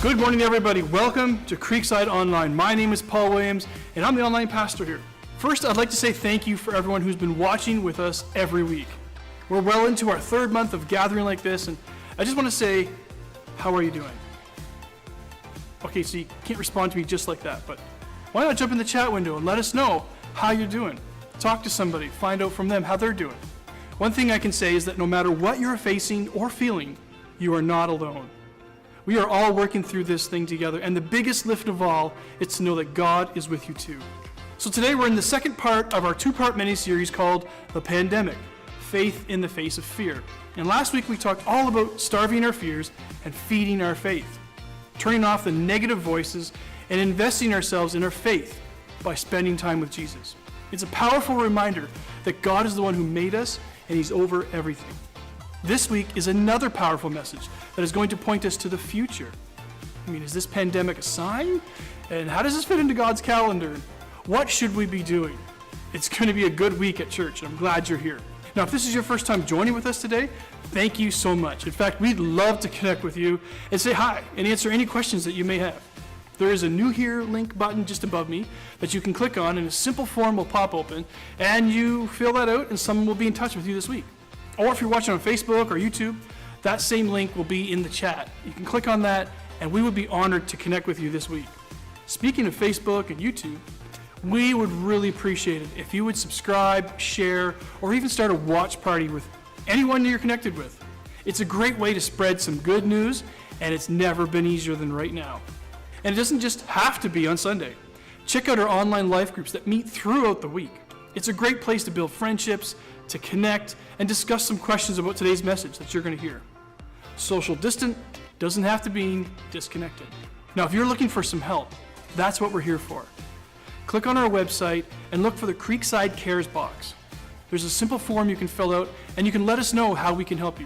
Good morning, everybody. Welcome to Creekside Online. My name is Paul Williams, and I'm the online pastor here. First, I'd like to say thank you for everyone who's been watching with us every week. We're well into our third month of gathering like this, and I just want to say, how are you doing? Okay, so you can't respond to me just like that, but why not jump in the chat window and let us know how you're doing? Talk to somebody, find out from them how they're doing. One thing I can say is that no matter what you're facing or feeling, you are not alone. We are all working through this thing together, and the biggest lift of all is to know that God is with you too. So today we're in the second part of our two-part mini-series called The Pandemic, Faith in the Face of Fear. And last week we talked all about starving our fears and feeding our faith, turning off the negative voices and investing ourselves in our faith by spending time with Jesus. It's a powerful reminder that God is the one who made us and He's over everything. This week is another powerful message that is going to point us to the future. I mean, is this pandemic a sign? And how does this fit into God's calendar? What should we be doing? It's going to be a good week at church, and I'm glad you're here. Now, if this is your first time joining with us today, thank you so much. In fact, we'd love to connect with you and say hi and answer any questions that you may have. There is a New Here link button just above me that you can click on, and a simple form will pop open, and you fill that out, and someone will be in touch with you this week. Or if you're watching on Facebook or YouTube, that same link will be in the chat. You can click on that, and we would be honored to connect with you this week. Speaking of Facebook and YouTube, we would really appreciate it if you would subscribe, share, or even start a watch party with anyone you're connected with. It's a great way to spread some good news, and it's never been easier than right now. And it doesn't just have to be on Sunday. Check out our online life groups that meet throughout the week. It's a great place to build friendships, to connect, and discuss some questions about today's message that you're going to hear. Social distant doesn't have to mean disconnected. Now, if you're looking for some help, that's what we're here for. Click on our website and look for the Creekside Cares box. There's a simple form you can fill out, and you can let us know how we can help you.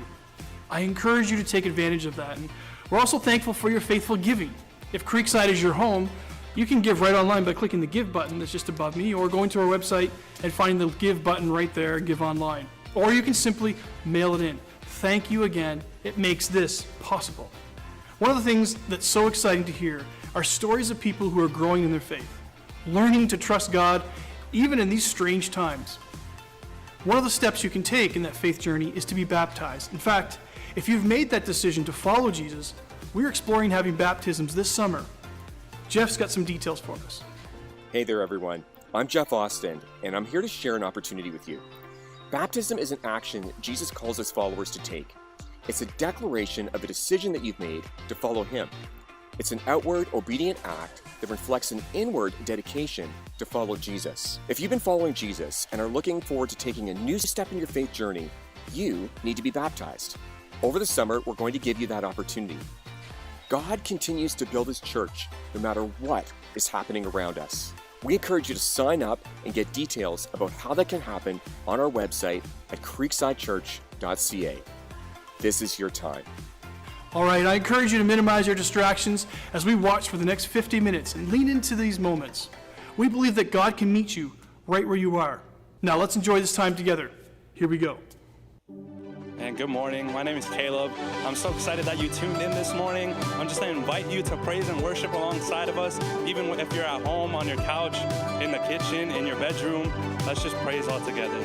I encourage you to take advantage of that, and we're also thankful for your faithful giving. If Creekside is your home, you can give right online by clicking the Give button that's just above me, or going to our website and finding the Give button right there, Give Online. Or you can simply mail it in. Thank you again. It makes this possible. One of the things that's so exciting to hear are stories of people who are growing in their faith, learning to trust God even in these strange times. One of the steps you can take in that faith journey is to be baptized. In fact, if you've made that decision to follow Jesus, we're exploring having baptisms this summer. Jeff's got some details for us. Hey there, everyone. I'm Jeff Austin, and I'm here to share an opportunity with you. Baptism is an action Jesus calls His followers to take. It's a declaration of a decision that you've made to follow Him. It's an outward, obedient act that reflects an inward dedication to follow Jesus. If you've been following Jesus and are looking forward to taking a new step in your faith journey, you need to be baptized. Over the summer, we're going to give you that opportunity. God continues to build His church no matter what is happening around us. We encourage you to sign up and get details about how that can happen on our website at creeksidechurch.ca. This is your time. All right, I encourage you to minimize your distractions as we watch for the next 50 minutes and lean into these moments. We believe that God can meet you right where you are. Now let's enjoy this time together. Here we go. And good morning, my name is Caleb. I'm so excited that you tuned in this morning. I'm just going to invite you to praise and worship alongside of us, even if you're at home, on your couch, in the kitchen, in your bedroom. Let's just praise all together.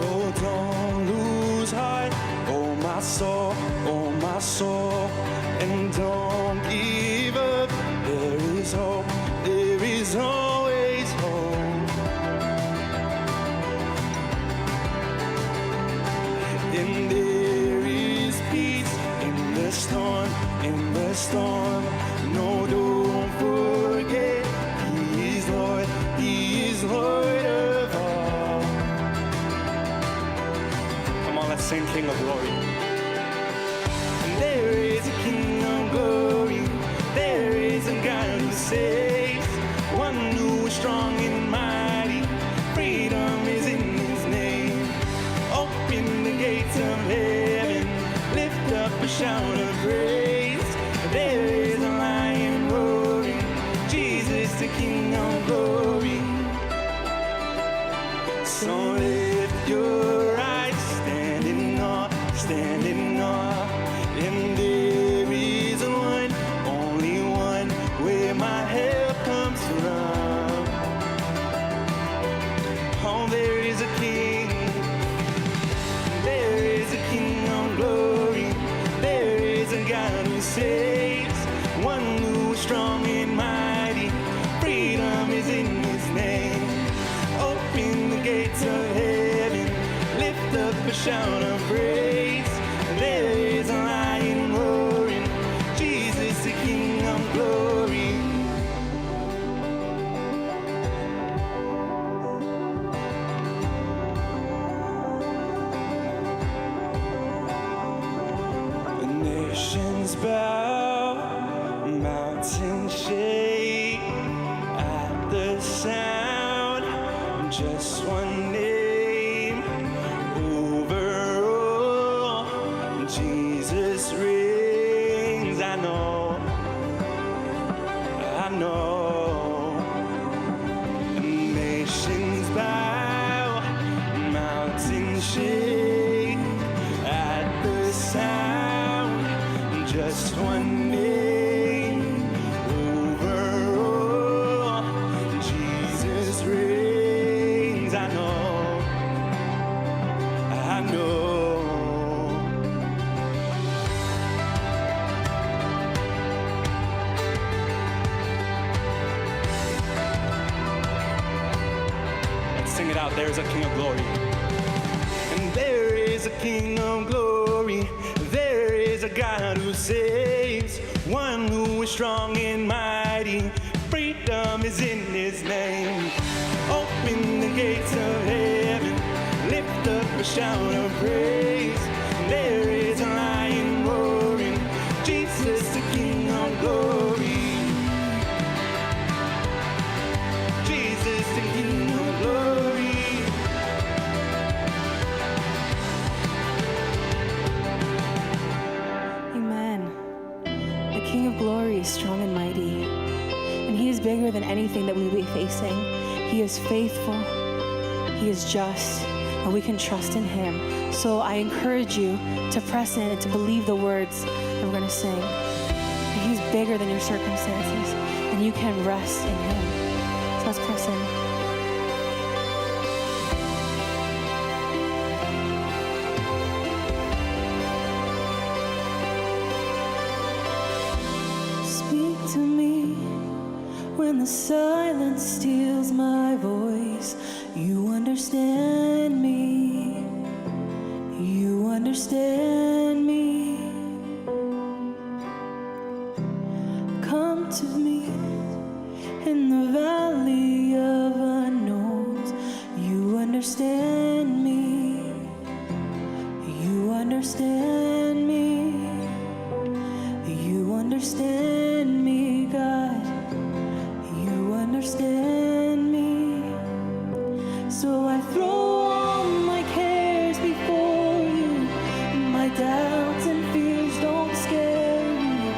Oh, don't lose heart, oh my soul, and don't give up. There is hope, there is always hope. And there is peace in the storm, No, don't forget, He is Lord of all. Come on, let's sing King of Glory. There is a King of glory, there is a God who saves, one who is strong and mighty, freedom is in His name. Open the gates of heaven, lift up a shout of praise. There is a lion roaring, Jesus the King of glory. shout of praise. There is a lion roaring, Jesus the King of glory. The nations bow, mountains shake at the sound of just one name. Over all, Jesus reigns. I know. Nations bow, mountains shake at the sound, just one name. Over all, Jesus reigns. I know. Let's sing it out. There's a King of glory. And there is a King of glory. There is a God who saves, one who is strong and mighty. Freedom is in his name. Open the gates of heaven, lift up a shout of praise. There is a lion roaring, Jesus the King of glory. Jesus the King of glory. Amen. The King of glory is strong and mighty, and he is bigger than anything that we will be facing. He is faithful, he is just, and we can trust in him. So I encourage you to press in and to believe the words that we're going to sing. He's bigger than your circumstances, and you can rest in him. So let's press in. Speak to me when the silence steals my voice. You understand me. You understand me. Come to me in the valley of unknowns. You understand me. You understand me. You understand me, God. You understand me. So I throw all my cares before you. My doubts and fears don't scare you.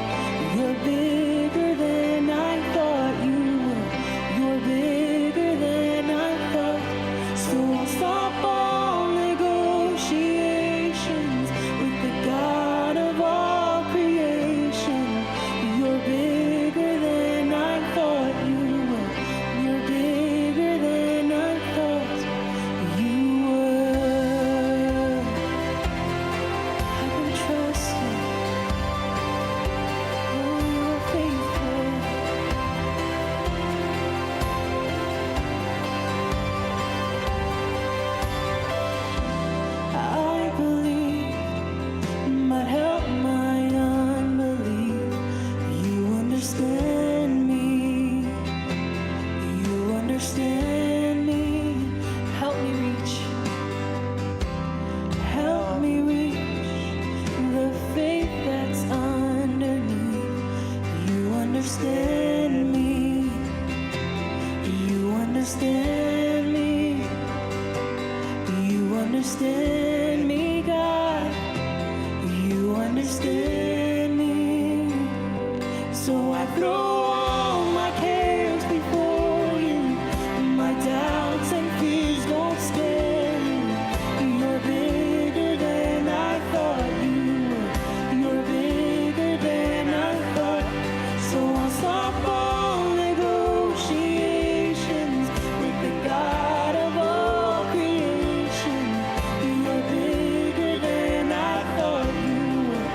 You're bigger than I thought you were. You're bigger than I thought. So I'll stop all negotiations with the God of all creation. You're bigger than I thought you were. You're bigger than I thought you were. I can trust you. Oh, you're faithful. I believe, but help my unbelief. You understand me. You understand me. Help me reach. Help me reach the faith that's underneath. You understand me. You understand me. You understand me, God. You understand me. So I throw all my cares before you. My doubts and fears don't scare you. You're bigger than I thought you were. You're bigger than I thought. So I'll stop all negotiations with the God of all creation. You're bigger than I thought you were.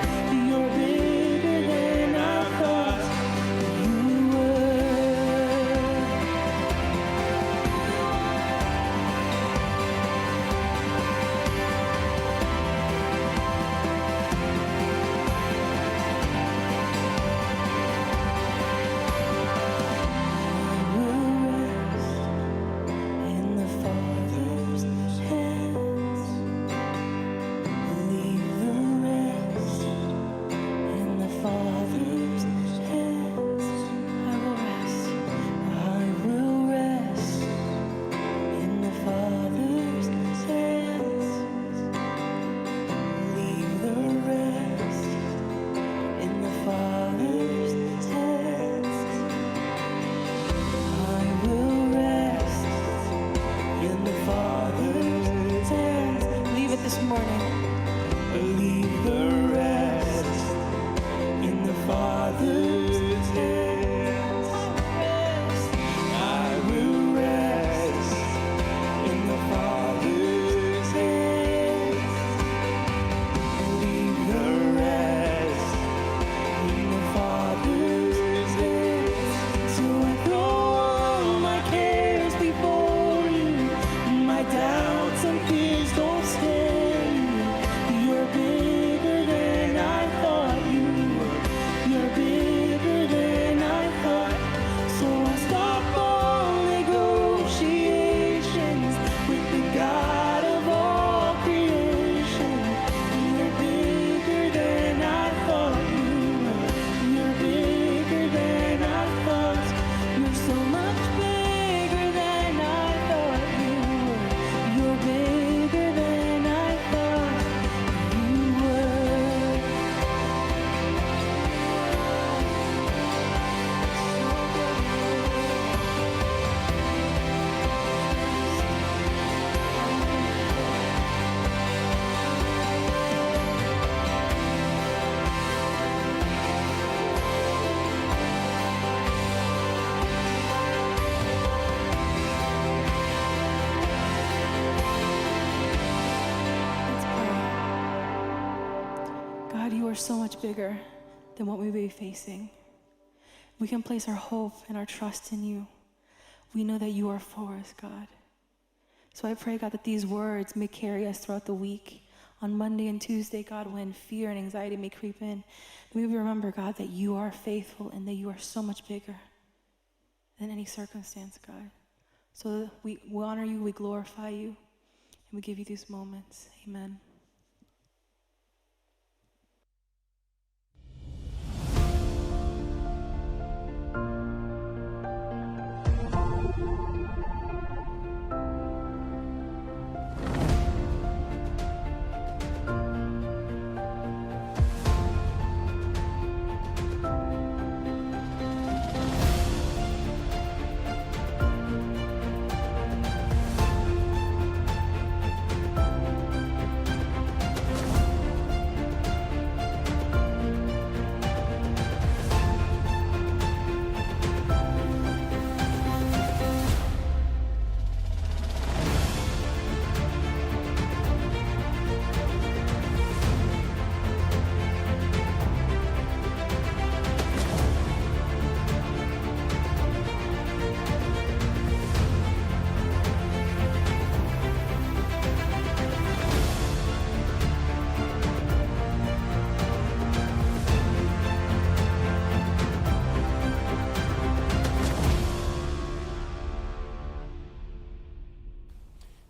You're bigger than I thought. You are so much bigger than what we may be facing. We can place our hope and our trust in you. We know that you are for us, God. So I pray, God, that these words may carry us throughout the week. On Monday and Tuesday, God, when fear and anxiety may creep in, may we remember, God, that you are faithful and that you are so much bigger than any circumstance, God. So we honor you, we glorify you, and we give you these moments. Amen.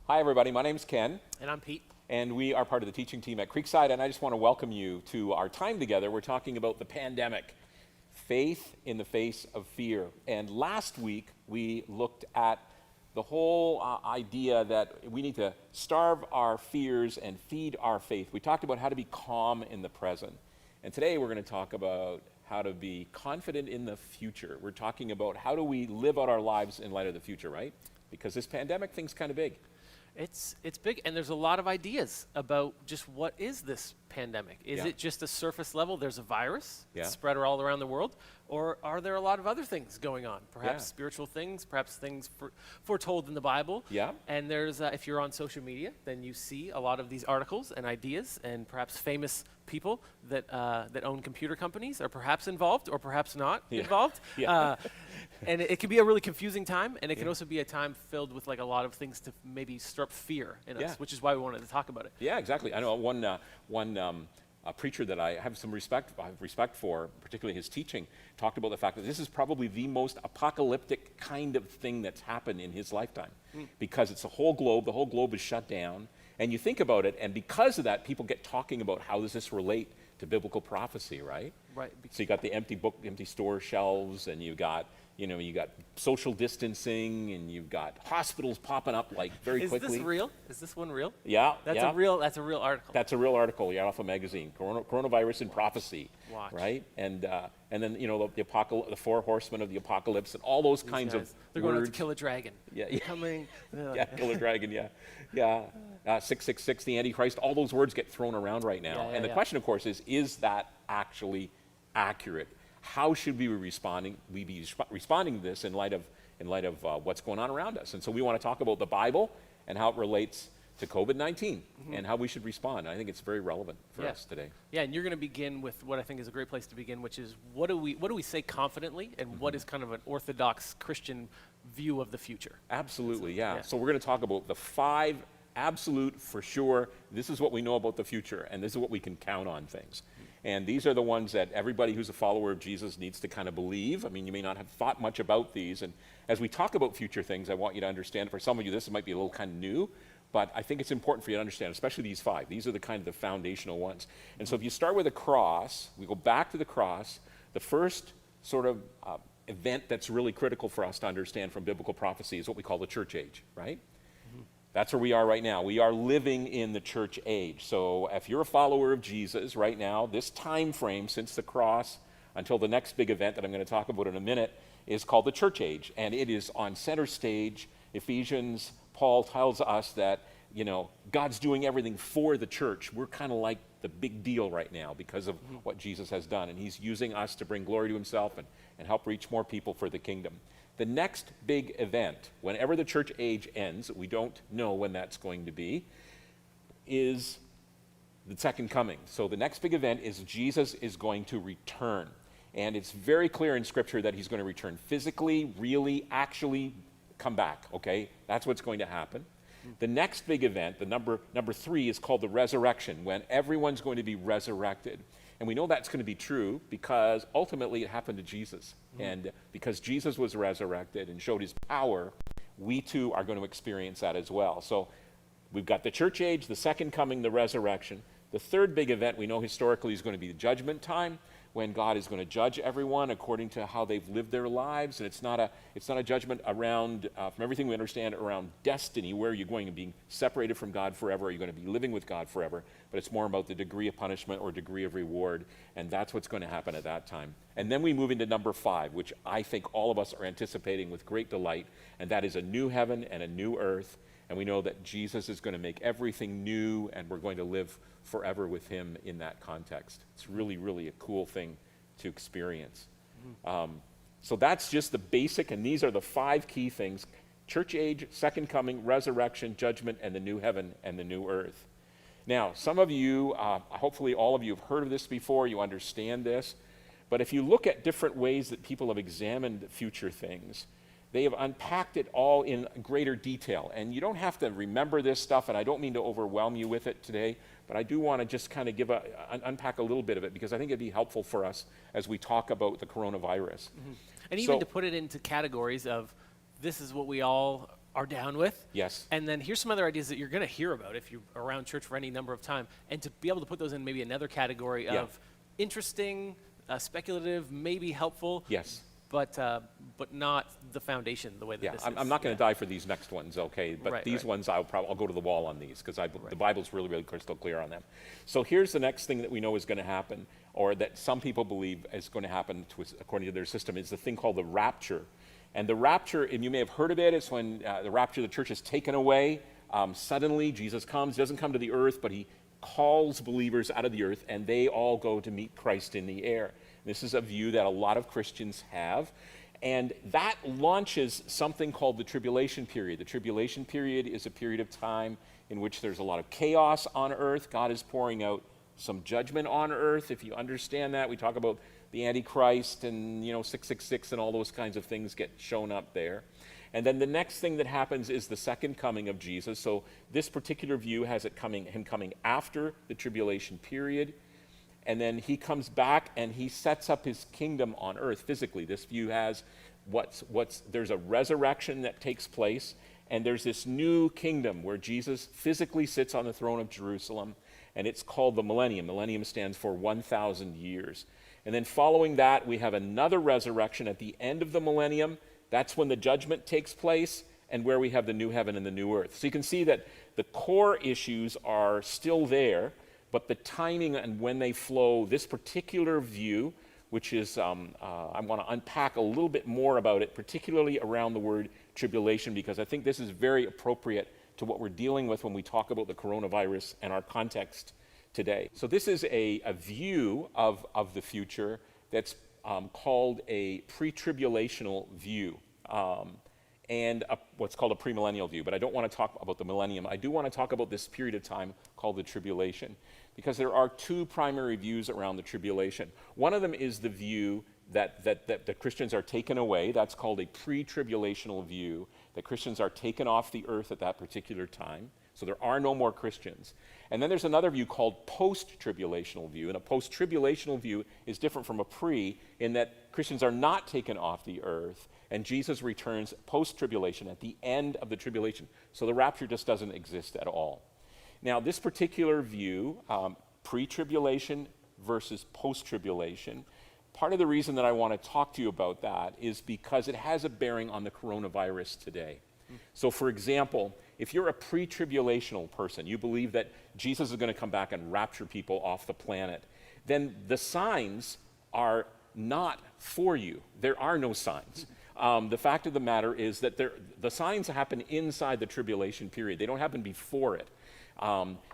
Hi, everybody. My name's Ken, And I'm Pete. and we are part of the teaching team at Creekside, and I just want to welcome you to our time together. We're talking about the pandemic, faith in the face of fear. And last week, we looked at the whole idea that we need to starve our fears and feed our faith. We talked about how to be calm in the present. And today, we're going to talk about how to be confident in the future. We're talking about how do we live out our lives in light of the future, right? Because this pandemic thing's kind of big. It's big, and there's a lot of ideas about just what is this pandemic. Is Yeah. it just a surface level? There's a virus Yeah. spread all around the world, or are there a lot of other things going on? Perhaps Yeah. spiritual things, perhaps things foretold in the Bible. Yeah. And there's, if you're on social media, then you see a lot of these articles and ideas, and perhaps famous people that that own computer companies are perhaps involved, or perhaps not Yeah. involved. Yeah. And it can be a really confusing time, and it can also be a time filled with like a lot of things to maybe stir up fear in Yeah. us, which is why we wanted to talk about it. Yeah, exactly. I know one preacher that I have some respect for, particularly his teaching, talked about the fact that this is probably the most apocalyptic kind of thing that's happened in his lifetime, because it's the whole globe is shut down, and you think about it, and because of that, people get talking about how does this relate to biblical prophecy, right? Right. So you got the empty store shelves, and you got social distancing, and you've got hospitals popping up like very Is quickly. this real? Is this one real? Yeah, That's yeah. a real article. That's a real article, yeah, off a magazine, Coronavirus and Prophecy, Watch. right? And then the 4 horsemen of the apocalypse and all those These kinds guys, of they're going out words. to kill a dragon. Yeah, yeah. Coming. Yeah, kill a dragon, yeah. 666, the Antichrist, all those words get thrown around right now. Yeah, And the yeah. question, of course, is that actually accurate? How should we be responding to this in light of what's going on around us? And so we want to talk about the Bible and how it relates to COVID-19 and how we should respond. I think it's very relevant for Yeah. us today. Yeah, and you're going to begin with what I think is a great place to begin, which is what do we say confidently, and what is kind of an orthodox Christian view of the future? Absolutely, yeah. yeah. So we're going to talk about the 5 absolute, for sure, this is what we know about the future, and this is what we can count on things. And these are the ones that everybody who's a follower of Jesus needs to kind of believe. I mean, you may not have thought much about these. And as we talk about future things, I want you to understand, for some of you, this might be a little kind of new, but I think it's important for you to understand, especially these 5. These are the kind of the foundational ones. And so if you start with a cross, we go back to the cross, the first sort of event that's really critical for us to understand from biblical prophecy is what we call the church age, right? That's where we are right now. We are living in the church age. So if you're a follower of Jesus right now, this time frame since the cross until the next big event that I'm going to talk about in a minute is called the church age. And it is on center stage. Ephesians, Paul tells us that, God's doing everything for the church. We're kind of like the big deal right now because of what Jesus has done. And he's using us to bring glory to himself and help reach more people for the kingdom. The next big event, whenever the church age ends, we don't know when that's going to be, is the second coming. So the next big event is Jesus is going to return. And it's very clear in Scripture that he's going to return physically, really, actually come back, okay? That's what's going to happen. The next big event, the number 3, is called the resurrection, when everyone's going to be resurrected. And we know that's going to be true because ultimately it happened to Jesus. And because Jesus was resurrected and showed his power, we too are going to experience that as well. So we've got the church age, the second coming, the resurrection. The third big event we know historically is going to be the judgment time, when God is going to judge everyone according to how they've lived their lives. And it's not a judgment around, from everything we understand, around destiny, where you're going to be separated from God forever, or you're going to be living with God forever, but it's more about the degree of punishment or degree of reward, and that's what's going to happen at that time. And then we move into number 5, which I think all of us are anticipating with great delight, and that is a new heaven and a new earth. And we know that Jesus is going to make everything new, and we're going to live forever with him in that context. It's really, really a cool thing to experience. So that's just the basic, and these are the 5 key things: church age, second coming, resurrection, judgment, and the new heaven and the new earth. Now, some of you, hopefully all of you have heard of this before, you understand this, but if you look at different ways that people have examined future things, they have unpacked it all in greater detail. And you don't have to remember this stuff, and I don't mean to overwhelm you with it today, but I do want to just kind of unpack a little bit of it, because I think it'd be helpful for us as we talk about the coronavirus. And even to put it into categories of, this is what we all are down with. Yes. And then here's some other ideas that you're going to hear about if you're around church for any number of time. And to be able to put those in maybe another category of interesting, speculative, maybe helpful. Yes. But not the foundation the way that this is. I'm not going to die for these next ones, okay? But these ones, I'll go to the wall on these, because the Bible's really, really crystal clear on them. So here's the next thing that we know is going to happen, or that some people believe is going to happen according to their system, is the thing called the rapture. And the rapture, and you may have heard of it, it's when the rapture of the church is taken away. Suddenly, Jesus comes, doesn't come to the earth, but he calls believers out of the earth, and they all go to meet Christ in the air. This is a view that a lot of Christians have, and that launches something called the tribulation period. The tribulation period is a period of time in which there's a lot of chaos on earth. God is pouring out some judgment on earth. If you understand that, we talk about the Antichrist and 666 and all those kinds of things get shown up there. And then the next thing that happens is the second coming of Jesus. So this particular view has him coming after the tribulation period. And then he comes back and he sets up his kingdom on earth physically. This view has there's a resurrection that takes place, and there's this new kingdom where Jesus physically sits on the throne of Jerusalem, and it's called the millennium. Millennium stands for 1,000 years. And then following that, we have another resurrection at the end of the millennium. That's when the judgment takes place, and where we have the new heaven and the new earth. So you can see that the core issues are still there, but the timing and when they flow, this particular view, which is, I want to unpack a little bit more about it, particularly around the word tribulation, because I think this is very appropriate to what we're dealing with when we talk about the coronavirus and our context today. So this is a view of the future that's called a pre-tribulational view. And what's called a premillennial view. But I don't want to talk about the millennium. I do want to talk about this period of time called the tribulation, because there are 2 primary views around the tribulation. One of them is the view that the Christians are taken away. That's called a pre-tribulational view, that Christians are taken off the earth at that particular time. So there are no more Christians. And then there's another view called post-tribulational view. And a post-tribulational view is different from a pre, in that Christians are not taken off the earth, and Jesus returns post-tribulation at the end of the tribulation. So the rapture just doesn't exist at all. Now, this particular view, pre-tribulation versus post-tribulation, part of the reason that I want to talk to you about that is because it has a bearing on the coronavirus today. So, for example, if you're a pre-tribulational person, you believe that Jesus is going to come back and rapture people off the planet, then the signs are not for you. There are no signs. The fact of the matter is that the signs happen inside the tribulation period. They don't happen before it.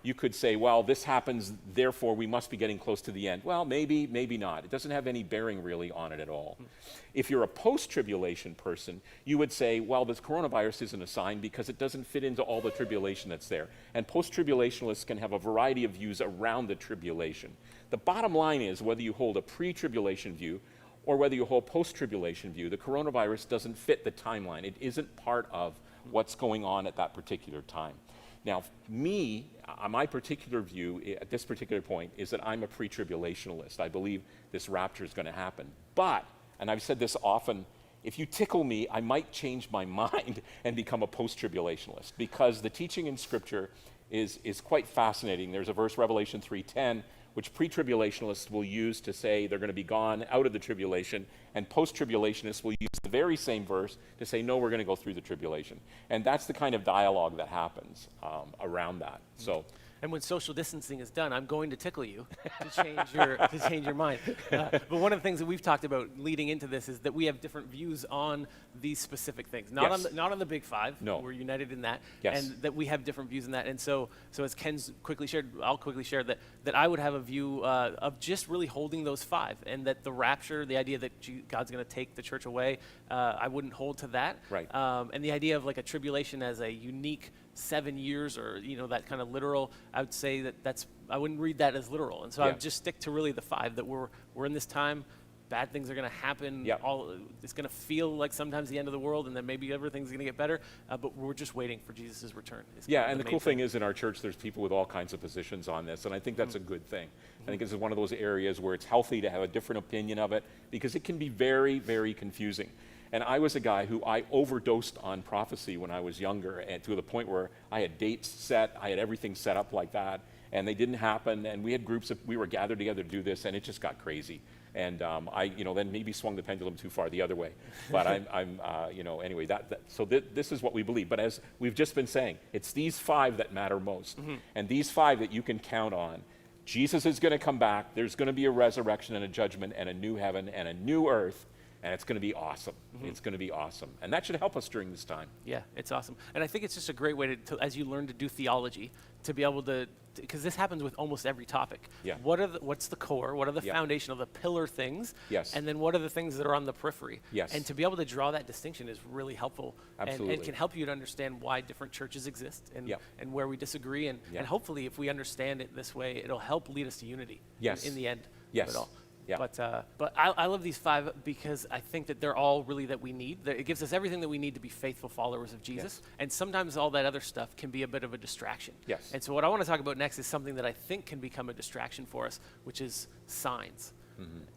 You could say, well, this happens, therefore we must be getting close to the end. Well, maybe, maybe not. It doesn't have any bearing really on it at all. If you're a post-tribulation person, you would say, well, this coronavirus isn't a sign because it doesn't fit into all the tribulation that's there. And post-tribulationists can have a variety of views around the tribulation. The bottom line is, whether you hold a pre-tribulation view or whether you hold post-tribulation view, the coronavirus doesn't fit the timeline. It isn't part of what's going on at that particular time. Now, my particular view at this particular point is that I'm a pre-tribulationalist. I believe this rapture is going to happen. But, and I've said this often, if you tickle me, I might change my mind and become a post-tribulationalist, because the teaching in Scripture is quite fascinating. There's a verse, Revelation 3:10, which pre-tribulationists will use to say they're going to be gone out of the tribulation, and post-tribulationists will use the very same verse to say, no, we're going to go through the tribulation. And that's the kind of dialogue that happens around that. So. And when social distancing is done, I'm going to tickle you to change your mind. But one of the things that we've talked about leading into this is that we have different views on these specific things. Not on the big five. No. We're united in that. Yes. And that we have different views in that. And so as Ken's quickly shared, I'll quickly share that I would have a view of just really holding those five, and that the rapture, the idea that God's going to take the church away, I wouldn't hold to that. Right. And the idea of like a tribulation as a unique 7 years, or that kind of literal, I would say I wouldn't read that as literal. And so I would just stick to really the five, that we're in this time, bad things are going to happen. Yep. It's going to feel like sometimes the end of the world, and then maybe everything's going to get better, but we're just waiting for Jesus' return. Yeah, and the cool thing is, in our church, there's people with all kinds of positions on this, and I think that's a good thing. I think this is one of those areas where it's healthy to have a different opinion of it, because it can be very, very confusing. And I was a guy who I overdosed on prophecy when I was younger, and to the point where I had dates set, I had everything set up like that, and they didn't happen. And we had groups we were gathered together to do this, and it just got crazy. And I then maybe swung the pendulum too far the other way. But anyway, so this is what we believe. But as we've just been saying, it's these five that matter most, and these five that you can count on. Jesus is going to come back. There's going to be a resurrection and a judgment and a new heaven and a new earth. And it's going to be awesome. It's going to be awesome. And that should help us during this time. Yeah, it's awesome. And I think it's just a great way to as you learn to do theology, to be able to, because this happens with almost every topic. Yeah. What's the core? What are the foundation of the pillar things? Yes. And then what are the things that are on the periphery? Yes. And to be able to draw that distinction is really helpful. Absolutely. And can help you to understand why different churches exist, and where we disagree. And hopefully, if we understand it this way, it'll help lead us to unity. Yes. In the end. Yes. Of it all. Yeah. But I love these five because I think that they're all really that we need. It gives us everything that we need to be faithful followers of Jesus. Yes. And sometimes all that other stuff can be a bit of a distraction. Yes. And so what I want to talk about next is something that I think can become a distraction for us, which is signs.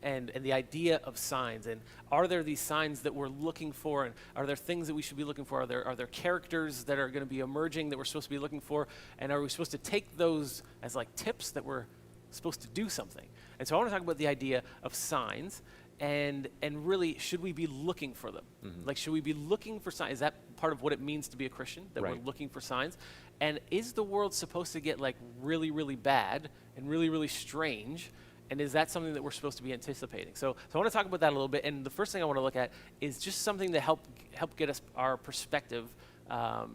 And the idea of signs. And are there these signs that we're looking for? And are there things that we should be looking for? Are there characters that are going to be emerging that we're supposed to be looking for? And are we supposed to take those as like tips that we're supposed to do something? And so I want to talk about the idea of signs, and really, should we be looking for them? Like, should we be looking for signs? Is that part of what it means to be a Christian, that we're looking for signs? And is the world supposed to get like really, really bad and really, really strange? And is that something that we're supposed to be anticipating? So I want to talk about that a little bit. And the first thing I want to look at is just something to help get us our perspective.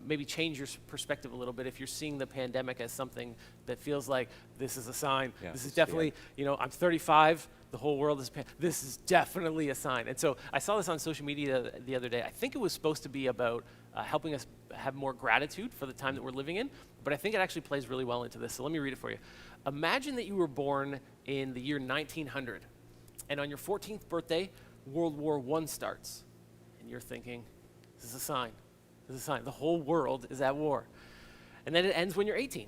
Maybe change your perspective a little bit if you're seeing the pandemic as something that feels like this is a sign. Yeah, this is definitely, I'm 35, the whole world is, this is definitely a sign. And so I saw this on social media the other day. I think it was supposed to be about helping us have more gratitude for the time that we're living in, but I think it actually plays really well into this. So let me read it for you. Imagine that you were born in the year 1900, and on your 14th birthday, World War I starts, and you're thinking, this is a sign. This is a sign. The whole world is at war. And then it ends when you're 18.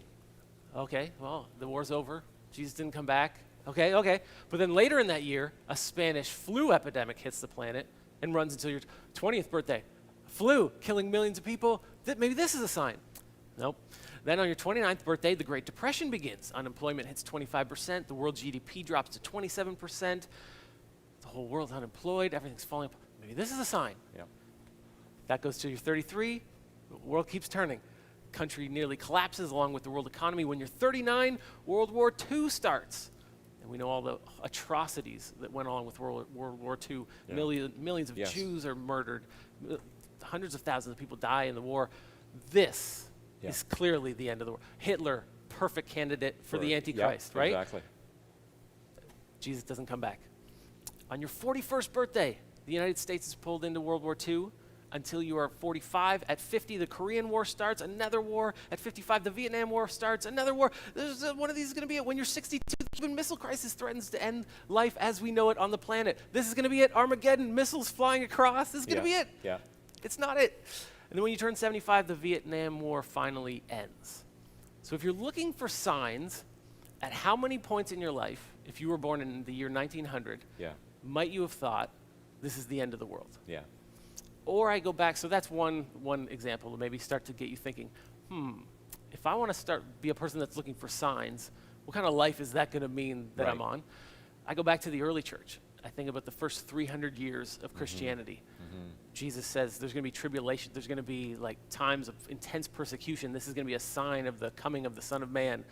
Okay, well, the war's over. Jesus didn't come back. Okay. But then later in that year, a Spanish flu epidemic hits the planet and runs until your 20th birthday. Flu, killing millions of people. Maybe this is a sign. Nope. Then on your 29th birthday, the Great Depression begins. Unemployment hits 25%. The world GDP drops to 27%. The whole world's unemployed. Everything's falling apart. Maybe this is a sign. Yeah. That goes to your 33, the world keeps turning. Country nearly collapses along with the world economy. When you're 39, World War II starts. And we know all the atrocities that went on with World War II. Yeah. Millions of Jews are murdered. Hundreds of thousands of people die in the war. This Yeah. is clearly the end of the world. Hitler, perfect candidate for the Yeah, Antichrist, right? Exactly. Jesus doesn't come back. On your 41st birthday, the United States is pulled into World War II until you are 45. At 50, the Korean War starts, another war. At 55, the Vietnam War starts, another war. One of these is going to be it. When you're 62, the Cuban Missile Crisis threatens to end life as we know it on the planet. This is going to be it. Armageddon, missiles flying across. This is going to be it. Yeah. It's not it. And then when you turn 75, the Vietnam War finally ends. So if you're looking for signs at how many points in your life, if you were born in the year 1900, Yeah. might you have thought this is the end of the world? Yeah. Or I go back, so that's one example to maybe start to get you thinking, if I want to be a person that's looking for signs, what kind of life is that going to mean that I'm Right. on? I go back to the early church. I think about the first 300 years of Christianity. Jesus says there's going to be tribulation. There's going to be like times of intense persecution. This is going to be a sign of the coming of the Son of Man.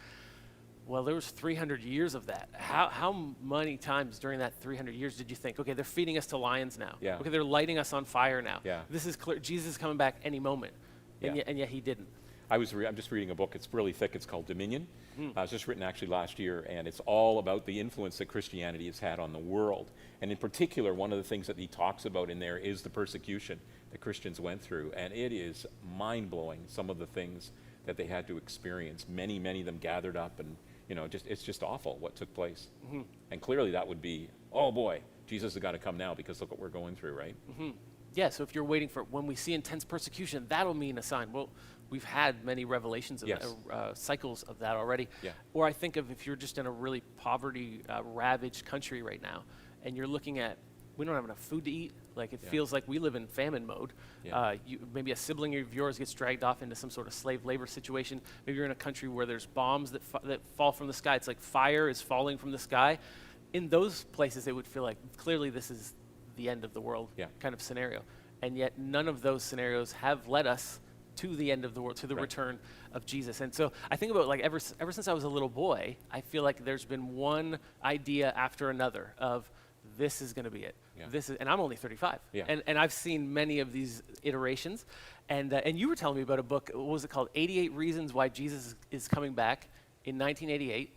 Well, there was 300 years of that. How many times during that 300 years did you think, okay, they're feeding us to lions now. Yeah. Okay, they're lighting us on fire now. Yeah. This is clear. Jesus is coming back any moment. And, Yeah. yet he didn't. I'm just reading a book. It's really thick. It's called Dominion. It was just written actually last year, and it's all about the influence that Christianity has had on the world. And in particular, one of the things that he talks about in there is the persecution that Christians went through. And it is mind-blowing, some of the things that they had to experience. Many, many of them gathered up, and it's just awful what took place. And clearly that would be, oh boy, Jesus has got to come now because look what we're going through, right? Yeah, so if you're waiting for when we see intense persecution, that'll mean a sign. Well, we've had many revelations of Yes. cycles of that already. Yeah. Or I think of if you're just in a really poverty-ravaged country right now, and you're looking at, we don't have enough food to eat. Like it feels like we live in famine mode. Yeah. Maybe a sibling of yours gets dragged off into some sort of slave labor situation. Maybe you're in a country where there's bombs that fall from the sky. It's like fire is falling from the sky. In those places, it would feel like clearly this is the end of the world kind of scenario. And yet none of those scenarios have led us to the end of the world, to the return of Jesus. And so I think about like ever since I was a little boy, I feel like there's been one idea after another of this is going to be it. Yeah. And I'm only 35. Yeah. And I've seen many of these iterations. And you were telling me about a book, what was it called? 88 Reasons Why Jesus is Coming Back in 1988.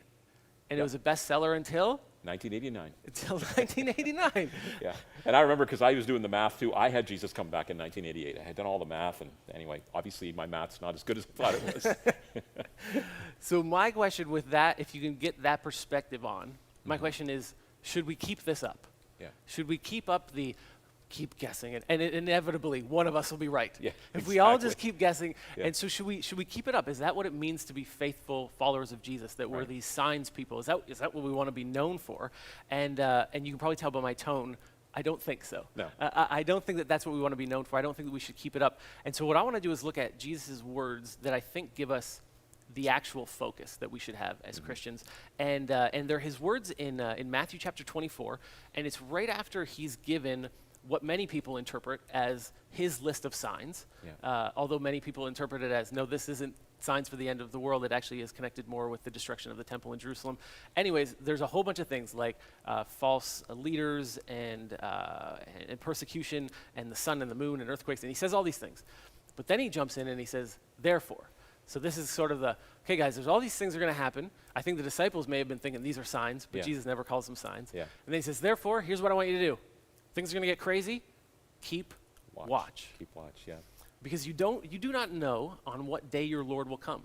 And it was a bestseller until? 1989. Until 1989. Yeah, and I remember because I was doing the math too. I had Jesus come back in 1988. I had done all the math, and anyway, obviously my math's not as good as I thought it was. So my question with that, if you can get that perspective on, my question is, should we keep this up? Yeah. Should we keep up keep guessing and inevitably one of us will be right. Yeah, if we all exactly. just keep guessing, Yeah. and so should we keep it up? Is that what it means to be faithful followers of Jesus? That we're Right. these signs people? Is that what we want to be known for? And you can probably tell by my tone, I don't think so. No. I don't think that that's what we want to be known for. I don't think that we should keep it up. And so what I want to do is look at Jesus' words that I think give us the actual focus that we should have as Christians. And they're his words in Matthew chapter 24, and it's right after he's given what many people interpret as his list of signs, although many people interpret it as, no, this isn't signs for the end of the world. It actually is connected more with the destruction of the temple in Jerusalem. Anyways, there's a whole bunch of things like false leaders and persecution and the sun and the moon and earthquakes, and he says all these things. But then he jumps in and he says, therefore. So this is sort of okay guys, there's all these things are going to happen. I think the disciples may have been thinking these are signs, but Jesus never calls them signs. Yeah. And then he says, therefore, here's what I want you to do. Things are going to get crazy. Keep watch. Keep watch, yeah. Because you do not know on what day your Lord will come.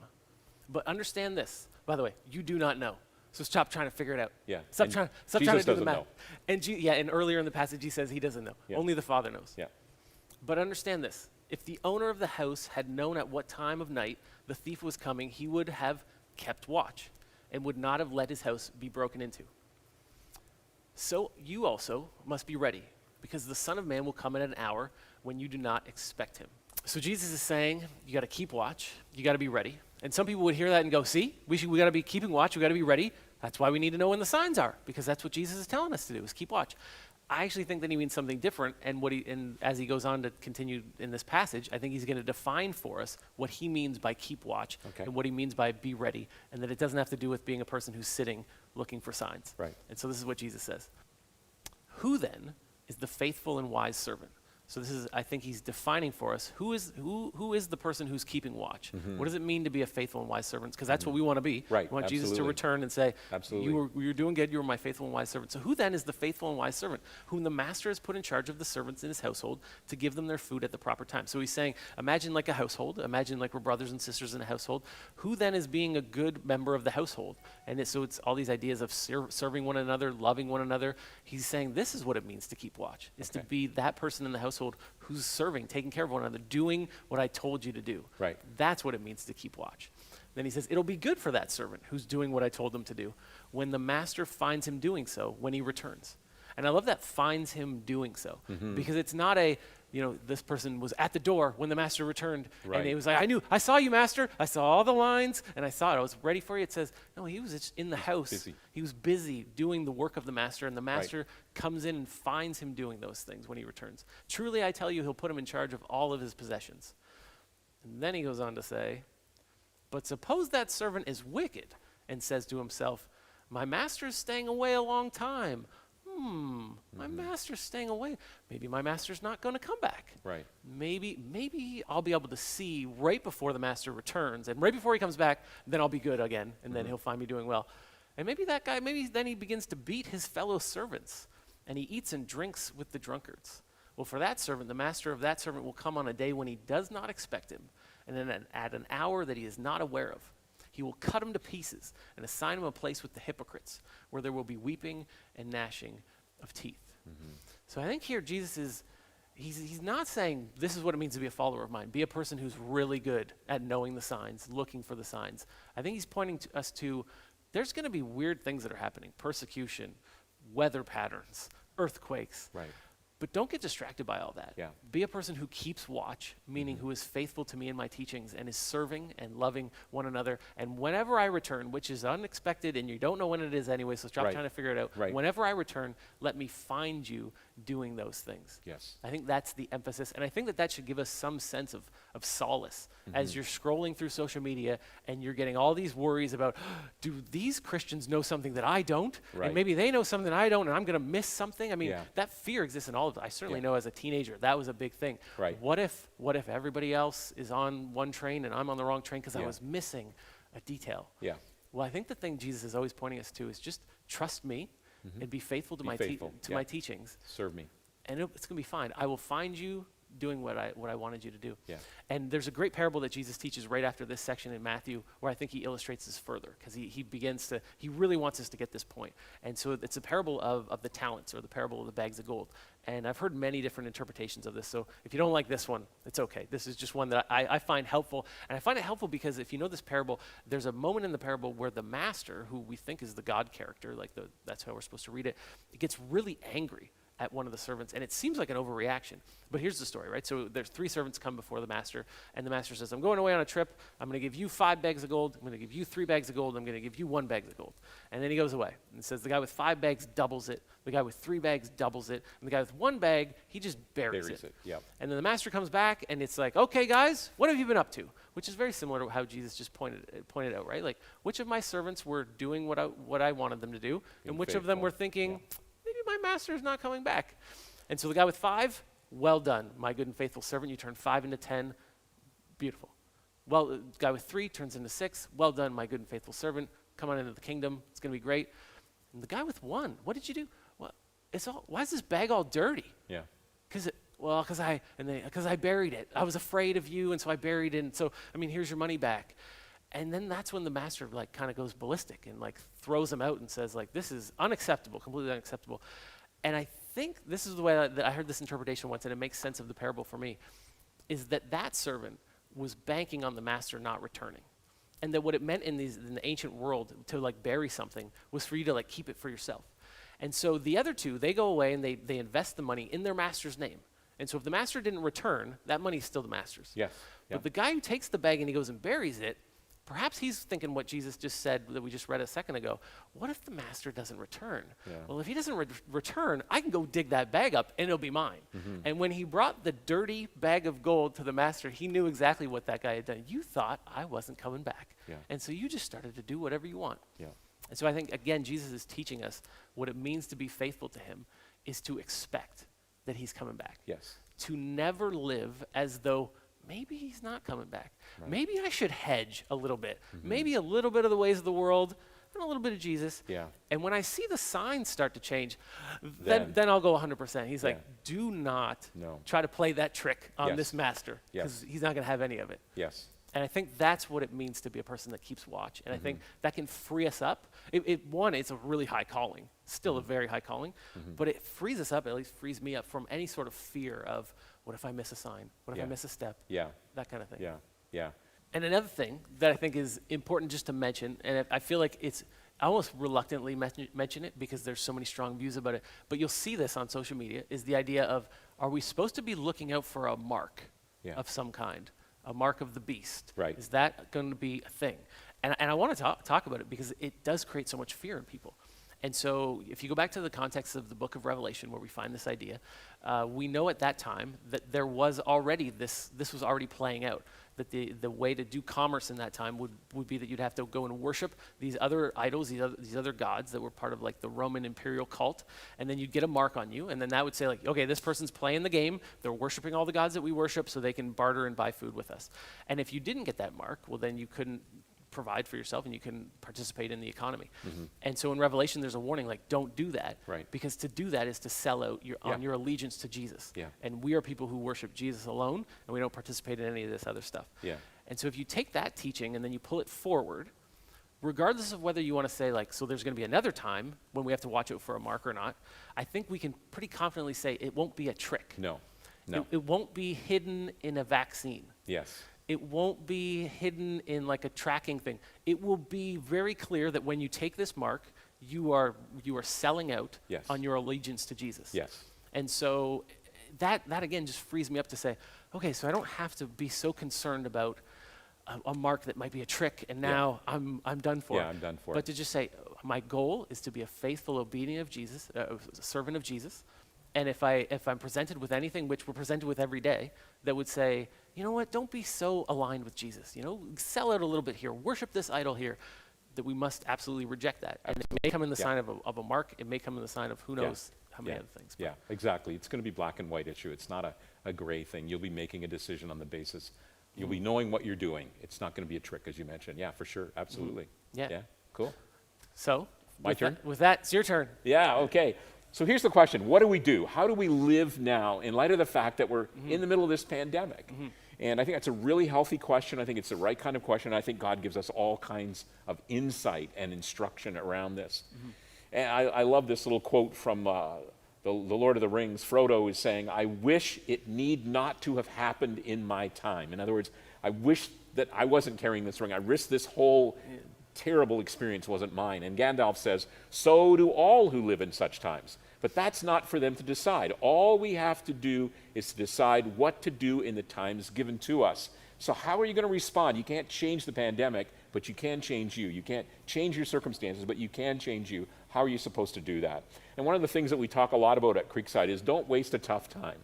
But understand this, by the way, you do not know. So stop trying to figure it out. Yeah. Stop And trying Jesus to do the doesn't math. know. And earlier in the passage he says he doesn't know. Yeah. Only the Father knows. Yeah. But understand this. If the owner of the house had known at what time of night the thief was coming, he would have kept watch and would not have let his house be broken into. So you also must be ready, because the Son of Man will come at an hour when you do not expect him. So Jesus is saying, you got to keep watch, you got to be ready. And some people would hear that and go, see, we got to be keeping watch, we got to be ready. That's why we need to know when the signs are, because that's what Jesus is telling us to do, is keep watch. I actually think that he means something different, and as he goes on to continue in this passage, I think he's going to define for us what he means by keep watch and what he means by be ready, and that it doesn't have to do with being a person who's sitting looking for signs. Right. And so this is what Jesus says. Who then is the faithful and wise servant, So this is, I think he's defining for us who is the person who's keeping watch. What does it mean to be a faithful and wise servant? Because that's what we want to be. Right, We want Jesus to absolutely. return and say, Absolutely. you were doing good, you were my faithful and wise servant. So who then is the faithful and wise servant? Whom the master has put in charge of the servants in his household to give them their food at the proper time. So he's saying, imagine like a household, imagine like we're brothers and sisters in a household. Who then is being a good member of the household? And so it's all these ideas of serving one another, loving one another. He's saying this is what it means to keep watch, is to be that person in the household who's serving, taking care of one another, doing what I told you to do. Right. That's what it means to keep watch. Then he says, it'll be good for that servant who's doing what I told them to do when the master finds him doing so when he returns. And I love that finds him doing so, because it's not this person was at the door when the master returned, Right. and he was like, I saw you, master. I saw all the lines, and I saw it. I was ready for you. It says, no, he was just in the house. busy. He was busy doing the work of the master, and the master comes in and finds him doing those things when he returns. Truly, I tell you, he'll put him in charge of all of his possessions. And then he goes on to say, but suppose that servant is wicked and says to himself, my master's staying away a long time. My master's staying away. Maybe my master's not going to come back. Right. Maybe I'll be able to see right before the master returns, and right before he comes back, then I'll be good again, and then he'll find me doing well. And maybe that guy, then he begins to beat his fellow servants, and he eats and drinks with the drunkards. Well, for that servant, the master of that servant will come on a day when he does not expect him, and then at an hour that he is not aware of. He will cut him to pieces and assign him a place with the hypocrites, where there will be weeping and gnashing of teeth. So I think here Jesus is, he's not saying this is what it means to be a follower of mine. Be a person who's really good at knowing the signs, looking for the signs. I think he's pointing to us to, there's going to be weird things that are happening. Persecution, weather patterns, earthquakes. Right. But don't get distracted by all that. Yeah. Be a person who keeps watch, meaning who is faithful to me in my teachings and is serving and loving one another. And whenever I return, which is unexpected and you don't know when it is anyway, so stop Right. trying to figure it out. Right. Whenever I return, let me find you doing those things. Yes. I think that's the emphasis. And I think that should give us some sense of solace as you're scrolling through social media and you're getting all these worries about, do these Christians know something that I don't? Right. And maybe they know something I don't, and I'm going to miss something. I mean, Yeah. that fear exists in all of us. I certainly Yeah. know as a teenager, that was a big thing. Right. What if everybody else is on one train and I'm on the wrong train because I Yeah. was missing a detail? Yeah. Well, I think the thing Jesus is always pointing us to is just trust me and be faithful to Be my faithful, yeah. my teachings, Serve me. and it's going to be fine. I will find you doing what I wanted you to do. Yeah. And there's a great parable that Jesus teaches right after this section in Matthew where I think he illustrates this further, because he really wants us to get this point. And so it's a parable of the talents, or the parable of the bags of gold. And I've heard many different interpretations of this, so if you don't like this one, it's okay. This is just one that I find helpful. And I find it helpful because if you know this parable, there's a moment in the parable where the master, who we think is the God character, that's how we're supposed to read it, gets really angry at one of the servants, and it seems like an overreaction. But here's the story, right? So there's 3 servants come before the master, and the master says, I'm going away on a trip. I'm going to give you 5 bags of gold. I'm going to give you 3 bags of gold. I'm going to give you 1 bag of gold. And then he goes away. And it says the guy with 5 bags doubles it. The guy with 3 bags doubles it. And the guy with 1 bag, he just buries it. Yep. And then the master comes back, and it's like, okay, guys, what have you been up to? Which is very similar to how Jesus just pointed out, right? Like, which of my servants were doing what I wanted them to do, and which of them faithful. were thinking, maybe my master is not coming back. And so the guy with 5, well done, my good and faithful servant. You turned 5 into 10. Beautiful. Well, the guy with 3 turns into 6. Well done, my good and faithful servant. Come on into the kingdom. It's going to be great. And the guy with 1, what did you do? Well, why is this bag all dirty? Yeah. Because I buried it. I was afraid of you, and so I buried it. And so, here's your money back. And then that's when the master kind of goes ballistic and throws him out and says this is unacceptable, completely unacceptable. And I think this is the way that I heard this interpretation once, and it makes sense of the parable for me, is that servant was banking on the master not returning. And that what it meant in the ancient world to bury something was for you to keep it for yourself. And so the other 2, they go away and they invest the money in their master's name. And so if the master didn't return, that money is still the master's. Yes. But the guy who takes the bag and he goes and buries it, perhaps he's thinking what Jesus just said that we just read a second ago. What if the master doesn't return? Yeah. Well, if he doesn't return, I can go dig that bag up and it'll be mine. And when he brought the dirty bag of gold to the master, he knew exactly what that guy had done. You thought I wasn't coming back. Yeah. And so you just started to do whatever you want. Yeah. And so I think, again, Jesus is teaching us what it means to be faithful to him is to expect that he's coming back. Yes. to never live as though maybe he's not coming back. Maybe I should hedge a little bit. Maybe a little bit of the ways of the world and a little bit of Jesus. Yeah. And when I see the signs start to change, then I'll go 100%. He's like, do not try to play that trick on this master, because he's not going to have any of it. Yes. And I think that's what it means to be a person that keeps watch. And I think that can free us up. It's a really high calling, still a very high calling, but it frees us up, at least frees me up from any sort of fear of, what if I miss a sign? What if I miss a step? Yeah. That kind of thing. Yeah. Yeah. And another thing that I think is important just to mention, and I feel like I almost reluctantly mention it because there's so many strong views about it, but you'll see this on social media, is the idea of, are we supposed to be looking out for a mark of some kind? A mark of the beast. Right. Is that going to be a thing? And I want to talk about it because it does create so much fear in people. And so if you go back to the context of the book of Revelation where we find this idea, we know at that time that there was already this was already playing out, that the way to do commerce in that time would be that you'd have to go and worship these other idols, these other gods that were part of like the Roman imperial cult, and then you'd get a mark on you, and then that would say like, okay, this person's playing the game, they're worshiping all the gods that we worship so they can barter and buy food with us. And if you didn't get that mark, well then you couldn't provide for yourself and you can participate in the economy. And so in Revelation there's a warning like, don't do that, because to do that is to sell out on your allegiance to Jesus. And we are people who worship Jesus alone, and we don't participate in any of this other stuff. And so if you take that teaching and then you pull it forward, regardless of whether you want to say like, so there's going to be another time when we have to watch out for a mark or not, I think we can pretty confidently say it won't be a trick. No. It won't be hidden in a vaccine. Yes. It won't be hidden in like a tracking thing. It will be very clear that when you take this mark, you are selling out on your allegiance to Jesus. Yes. And so that again just frees me up to say, okay, so I don't have to be so concerned about a mark that might be a trick, and now I'm done for. Yeah, I'm done for. But to just say, my goal is to be a faithful, obedient of Jesus, a servant of Jesus. And if I'm presented with anything, which we're presented with every day, that would say, you know what, don't be so aligned with Jesus. Sell out a little bit here, worship this idol here, that we must absolutely reject that. And it may come in the sign of a mark, it may come in the sign of who knows how many other things. Yeah, exactly. It's going to be black and white issue. It's not a gray thing. You'll be making a decision on the basis. You'll be knowing what you're doing. It's not going to be a trick, as you mentioned. Yeah, for sure. Absolutely. Yeah. Cool. So, My turn? With that, it's your turn. Yeah, okay. So here's the question. What do we do? How do we live now in light of the fact that we're in the middle of this pandemic? And I think that's a really healthy question. I think it's the right kind of question. I think God gives us all kinds of insight and instruction around this. And I love this little quote from the Lord of the Rings. Frodo is saying, I wish it need not to have happened in my time. In other words, I wish that I wasn't carrying this ring. I risked this whole terrible experience wasn't mine. And Gandalf says, so do all who live in such times. But that's not for them to decide. All we have to do is to decide what to do in the times given to us. So how are you going to respond? You can't change the pandemic, but you can change you. You can't change your circumstances, but you can change you. How are you supposed to do that? And one of the things that we talk a lot about at Creekside is don't waste a tough time.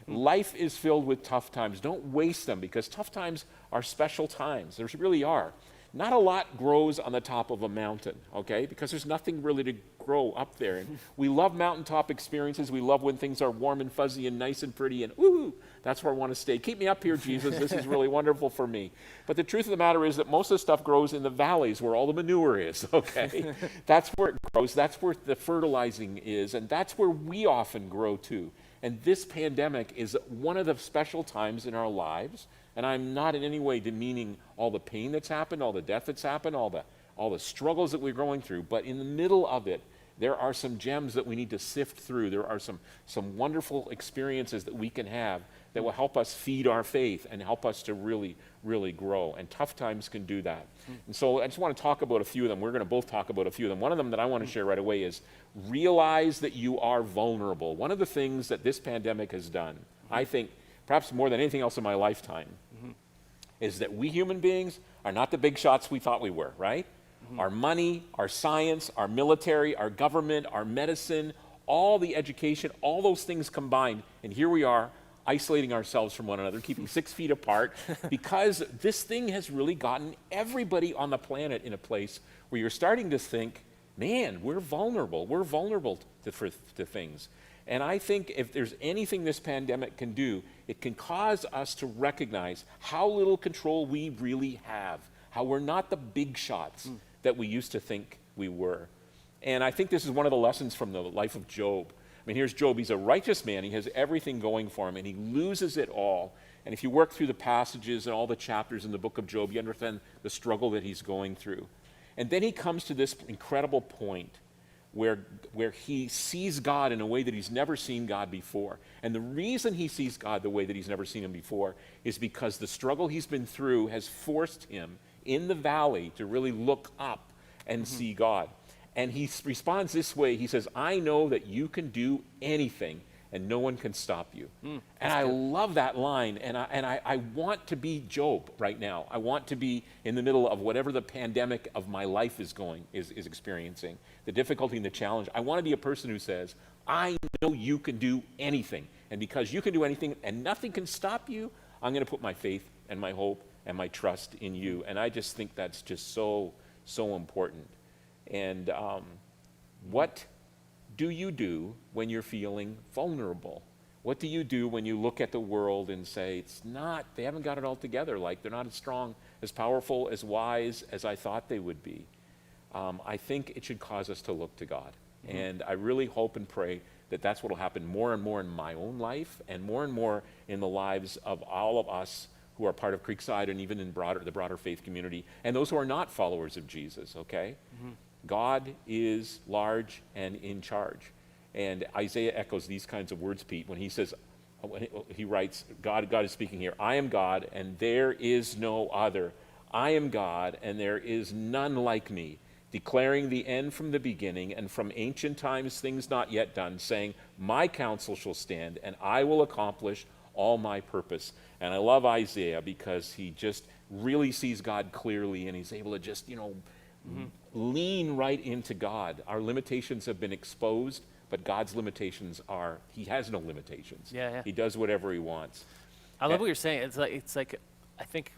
Life is filled with tough times. Don't waste them, because tough times are special times. There really are. Not a lot grows on the top of a mountain, okay? Because there's nothing really to grow up there. And we love mountaintop experiences. We love when things are warm and fuzzy and nice and pretty and ooh, that's where I want to stay. Keep me up here, Jesus. This is really wonderful for me. But the truth of the matter is that most of the stuff grows in the valleys where all the manure is, okay? That's where it grows. That's where the fertilizing is. And that's where we often grow too. And this pandemic is one of the special times in our lives. And I'm not in any way demeaning all the pain that's happened, all the death that's happened, all the struggles that we're going through. But in the middle of it, there are some gems that we need to sift through. There are some wonderful experiences that we can have that will help us feed our faith and help us to really, really grow. And tough times can do that. And so I just want to talk about a few of them. We're going to both talk about a few of them. One of them that I want to share right away is realize that you are vulnerable. One of the things that this pandemic has done, I think, perhaps more than anything else in my lifetime, is that we human beings are not the big shots we thought we were, right? Our money, our science, our military, our government, our medicine, all the education, all those things combined, and here we are isolating ourselves from one another, keeping 6 feet apart, because this thing has really gotten everybody on the planet in a place where you're starting to think, man, we're vulnerable to things. And I think if there's anything this pandemic can do, it can cause us to recognize how little control we really have, how we're not the big shots that we used to think we were. And I think this is one of the lessons from the life of Job. I mean, here's Job. He's a righteous man. He has everything going for him, and he loses it all. And if you work through the passages and all the chapters in the book of Job, you understand the struggle that he's going through. And then he comes to this incredible point where he sees God in a way that he's never seen God before. And the reason he sees God the way that he's never seen him before is because the struggle he's been through has forced him in the valley to really look up and see God. And he responds this way. He says, I know that you can do anything and no one can stop you. And I love that line, and I want to be Job right now. I want to be in the middle of whatever the pandemic of my life is experiencing, the difficulty and the challenge. I want to be a person who says, I know you can do anything, and because you can do anything and nothing can stop you, I'm going to put my faith and my hope and my trust in you. And I just think that's just so important. And what do you do when you're feeling vulnerable? What do you do when you look at the world and say, they haven't got it all together, like they're not as strong, as powerful, as wise as I thought they would be? I think it should cause us to look to God. And I really hope and pray that that's what will happen more and more in my own life and more in the lives of all of us who are part of Creekside and even in the broader faith community, and those who are not followers of Jesus, okay? God is large and in charge. And Isaiah echoes these kinds of words, Pete, when he says, when he writes, God is speaking here, I am God and there is no other. I am God and there is none like me, declaring the end from the beginning and from ancient times things not yet done, saying, my counsel shall stand and I will accomplish all my purpose. And I love Isaiah because he just really sees God clearly and he's able to just, lean right into God. Our limitations have been exposed, but God's limitations are, he has no limitations. Yeah. He does whatever he wants. I love what you're saying. It's like I think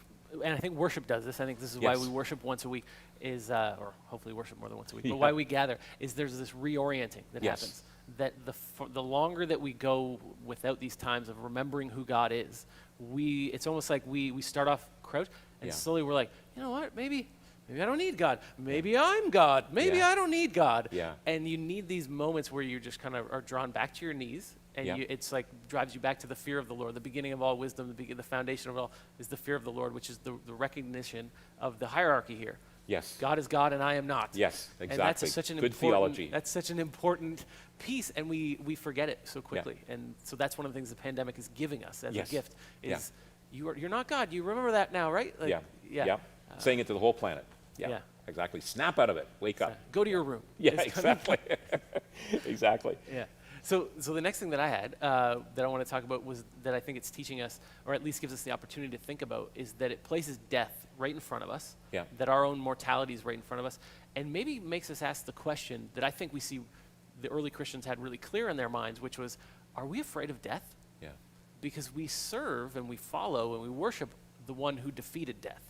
worship does this. I think this is why we worship once a week is, or hopefully worship more than once a week, but why we gather is there's this reorienting that happens. That the longer that we go without these times of remembering who God is, it's almost like we start off crouched and slowly we're like, you know what, maybe I don't need God. Maybe I'm God. Maybe I don't need God. Yeah. And you need these moments where you just kind of are drawn back to your knees, and it's like drives you back to the fear of the Lord. The beginning of all wisdom, the foundation of it all is the fear of the Lord, which is the recognition of the hierarchy here. Yes. God is God and I am not. Yes, exactly. And that's such an good theology. That's such an important piece, and we forget it so quickly. And so that's one of the things the pandemic is giving us as a gift is you're not God. You remember that now, right? Like, saying it to the whole planet. Yeah, exactly. Snap out of it. Wake up. Go to your room. Yeah, exactly. Exactly. Yeah. So the next thing that I had that I want to talk about was that I think it's teaching us, or at least gives us the opportunity to think about, is that it places death right in front of us, that our own mortality is right in front of us, and maybe makes us ask the question that I think we see the early Christians had really clear in their minds, which was, are we afraid of death? Yeah. Because we serve and we follow and we worship the one who defeated death.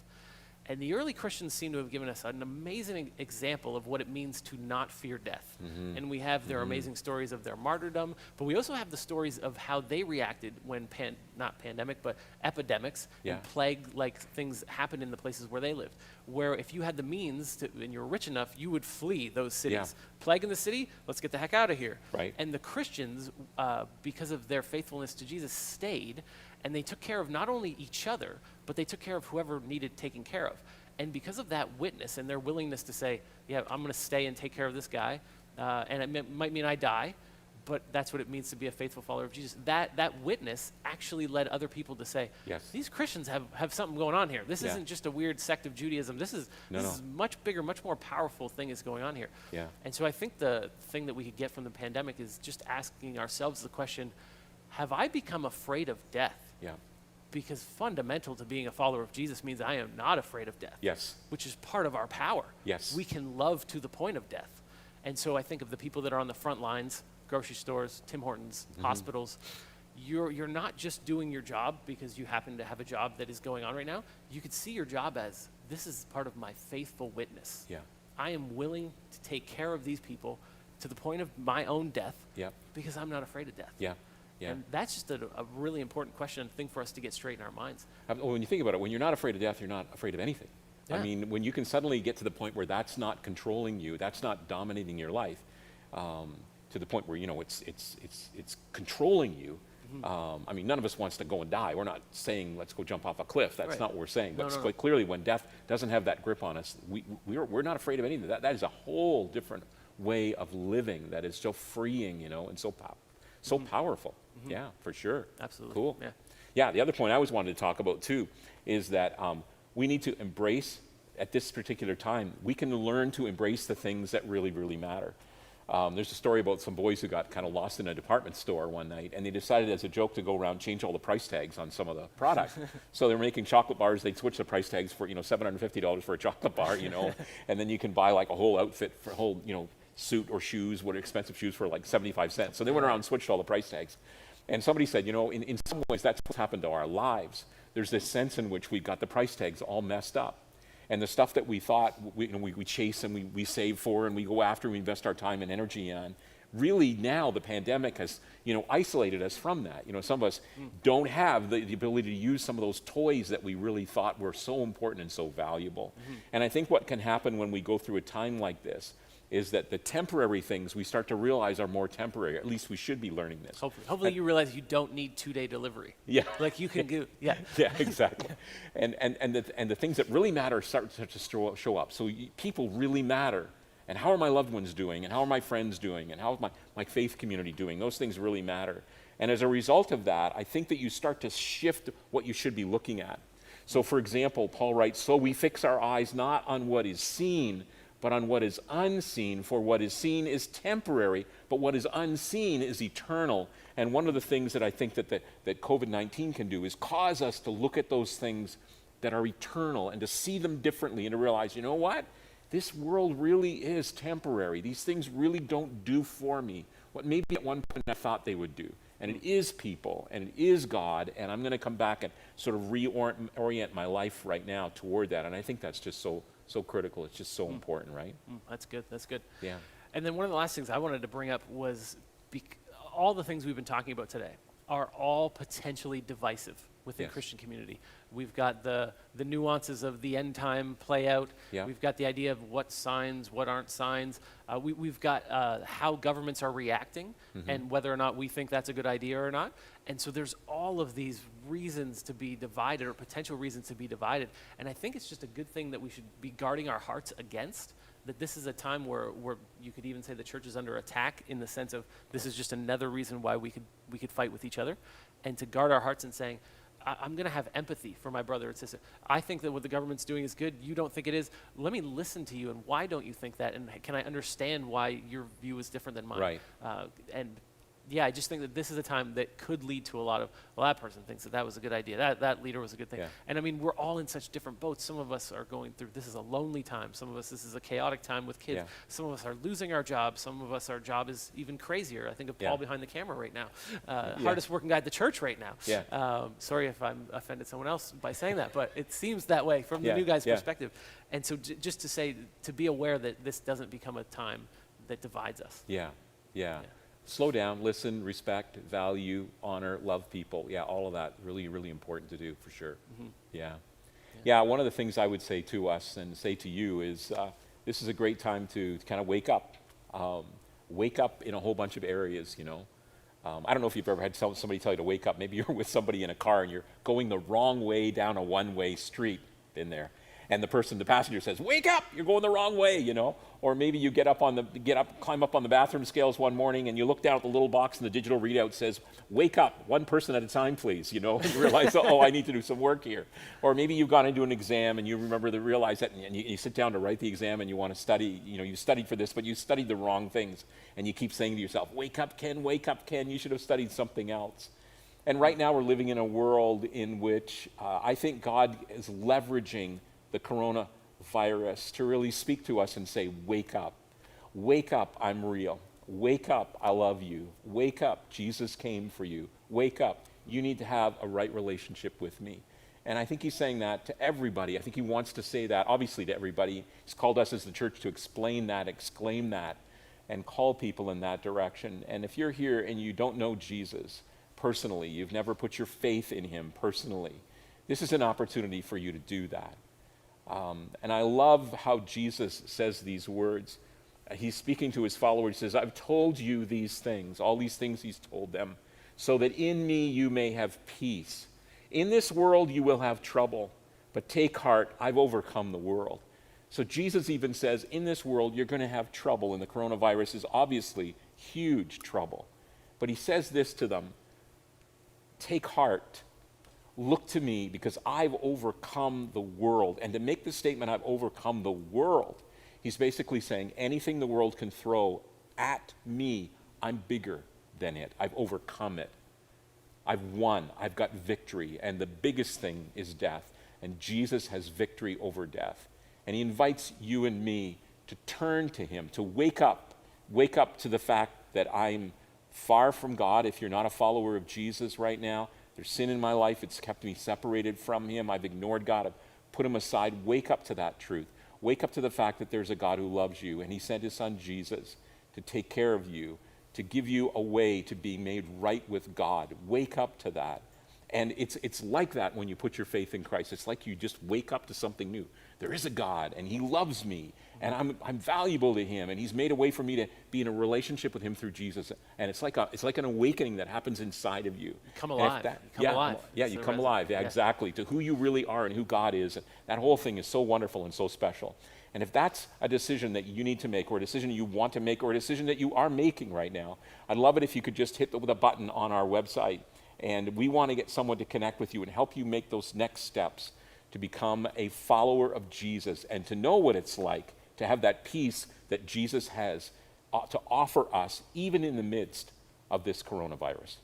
And the early Christians seem to have given us an amazing example of what it means to not fear death. And we have their amazing stories of their martyrdom, but we also have the stories of how they reacted when, not pandemic, but epidemics and plague-like things happened in the places where they lived. Where if you had the means to, and you were rich enough, you would flee those cities. Plague in the city, let's get the heck out of here. Right. And the Christians, because of their faithfulness to Jesus, stayed, and they took care of not only each other, but they took care of whoever needed taken care of. And because of that witness and their willingness to say, yeah, I'm going to stay and take care of this guy, and it might mean I die, but that's what it means to be a faithful follower of Jesus. That witness actually led other people to say, these Christians have something going on here. This isn't just a weird sect of Judaism. This is much bigger, much more powerful thing is going on here. Yeah. And so I think the thing that we could get from the pandemic is just asking ourselves the question, have I become afraid of death? Yeah. Because fundamental to being a follower of Jesus means I am not afraid of death. Yes. Which is part of our power. Yes. We can love to the point of death. And so I think of the people that are on the front lines, grocery stores, Tim Hortons, hospitals. You're not just doing your job because you happen to have a job that is going on right now. You could see your job as, this is part of my faithful witness. Yeah. I am willing to take care of these people to the point of my own death Yep. because I'm not afraid of death. Yeah. Yeah. And that's just a really important question and thing for us to get straight in our minds. When you think about it, when you're not afraid of death, you're not afraid of anything. I Yeah. mean, when you can suddenly get to the point where that's not controlling you, that's not dominating your life, to the point where, you know, it's controlling you. I mean, none of us wants to go and die. We're not saying let's go jump off a cliff. That's Right. not what we're saying. But No. clearly, when death doesn't have that grip on us, we're not afraid of anything. That is a whole different way of living that is so freeing, you know, and so powerful. Yeah, for sure. Absolutely. Cool. Yeah. Yeah, the other point I always wanted to talk about too is that we need to embrace, at this particular time, we can learn to embrace the things that really, really matter. There's a story about some boys who got kind of lost in a department store one night, and they decided as a joke to go around and change all the price tags on some of the products. So they're making chocolate bars. They'd switch the price tags for, you know, $750 for a chocolate bar, you know, and then you can buy like a whole outfit for a whole, you know, suit or shoes, what are expensive shoes for like 75 cents. So they went around and switched all the price tags. And somebody said, you know, in some ways that's what's happened to our lives. There's this sense in which we got the price tags all messed up. And the stuff that we thought we chase and we save for and we go after and we invest our time and energy on, really now the pandemic has, you know, isolated us from that. You know, some of us don't have the ability to use some of those toys that we really thought were so important and so valuable. And I think what can happen when we go through a time like this is that the temporary things we start to realize are more temporary. At least we should be learning this. Hopefully you realize you don't need 2-day delivery. Yeah. Like you can do, yeah. Yeah, exactly. and the things that really matter start to show up. So people really matter. And how are my loved ones doing? And how are my friends doing? And how is my faith community doing? Those things really matter. And as a result of that, I think that you start to shift what you should be looking at. So for example, Paul writes, so we fix our eyes not on what is seen, but on what is unseen. For what is seen is temporary, but what is unseen is eternal. And one of the things that I think that COVID-19 can do is cause us to look at those things that are eternal and to see them differently and to realize, you know what? This world really is temporary. These things really don't do for me what maybe at one point I thought they would do. And it is people, and it is God, and I'm going to come back and sort of reorient my life right now toward that. And I think that's just so critical. It's just so important, right? That's good. That's good. Yeah. And then one of the last things I wanted to bring up was all the things we've been talking about today are all potentially divisive within Yes. Christian community. We've got the nuances of the end time play out. Yeah. We've got the idea of what signs, what aren't signs. We've got how governments are reacting and whether or not we think that's a good idea or not. And so there's all of these reasons to be divided or potential reasons to be divided. And I think it's just a good thing that we should be guarding our hearts against. That this is a time where you could even say the church is under attack in the sense of this is just another reason why we could fight with each other, and to guard our hearts and saying, I'm going to have empathy for my brother and sister. I think that what the government's doing is good. You don't think it is. Let me listen to you, and why don't you think that? And can I understand why your view is different than mine? Right. And yeah, I just think that this is a time that could lead to a lot of, well, that person thinks that was a good idea. That leader was a good thing. Yeah. And I mean, we're all in such different boats. Some of us are going through, this is a lonely time. Some of us, this is a chaotic time with kids. Yeah. Some of us are losing our jobs. Some of us, our job is even crazier. I think of Paul behind the camera right now. Hardest working guy at the church right now. Yeah. Sorry if I'm offended someone else by saying that, but it seems that way from the new guy's perspective. And so just to say, to be aware that this doesn't become a time that divides us. Yeah. Slow down, listen, respect, value, honor, love people. Yeah, all of that really, really important to do for sure. Yeah, one of the things I would say to us and say to you is this is a great time to kind of wake up. Wake up in a whole bunch of areas, you know. I don't know if you've ever had somebody tell you to wake up. Maybe you're with somebody in a car and you're going the wrong way down a one-way street. Been there. And the passenger says, wake up, you're going the wrong way, you know. Or maybe you climb up on the bathroom scales one morning and you look down at the little box and the digital readout says, wake up, one person at a time, please, you know. And you realize, oh, I need to do some work here. Or maybe you've gone into an exam and you realize that and you sit down to write the exam and you want to study, you know, you studied for this, but you studied the wrong things. And you keep saying to yourself, wake up, Ken, you should have studied something else. And right now we're living in a world in which I think God is leveraging the coronavirus to really speak to us and say, wake up. Wake up, I'm real. Wake up, I love you. Wake up, Jesus came for you. Wake up, you need to have a right relationship with me. And I think he's saying that to everybody. I think he wants to say that, obviously, to everybody. He's called us as the church to explain that, exclaim that. and call people in that direction. And if you're here and you don't know Jesus personally, you've never put your faith in him personally, this is an opportunity for you to do that. And I love how Jesus says these words. He's speaking to his followers. He says, I've told you these things, all these things he's told them, so that in me you may have peace. In this world you will have trouble, but take heart, I've overcome the world. So Jesus even says, in this world you're going to have trouble, and the coronavirus is obviously huge trouble. But he says this to them, take heart, look to me, because I've overcome the world. And to make the statement, I've overcome the world, he's basically saying anything the world can throw at me, I'm bigger than it. I've overcome it. I've won. I've got victory. And the biggest thing is death. And Jesus has victory over death. And he invites you and me to turn to him, to wake up to the fact that I'm far from God. If you're not a follower of Jesus right now, there's sin in my life. It's kept me separated from him. I've ignored God. I've put him aside. Wake up to that truth. Wake up to the fact that there's a God who loves you, and he sent his son Jesus to take care of you, to give you a way to be made right with God. Wake up to that. And it's like that when you put your faith in Christ. It's like you just wake up to something new. There is a God, and he loves me, and I'm valuable to him, and he's made a way for me to be in a relationship with him through Jesus. And it's like an awakening that happens inside of you. Come alive. You come alive. Yeah, you come alive. Yeah, exactly. To who you really are and who God is. That whole thing is so wonderful and so special. And if that's a decision that you need to make, or a decision you want to make, or a decision that you are making right now, I'd love it if you could just hit the button on our website. And we want to get someone to connect with you and help you make those next steps to become a follower of Jesus and to know what it's like to have that peace that Jesus has to offer us, even in the midst of this coronavirus.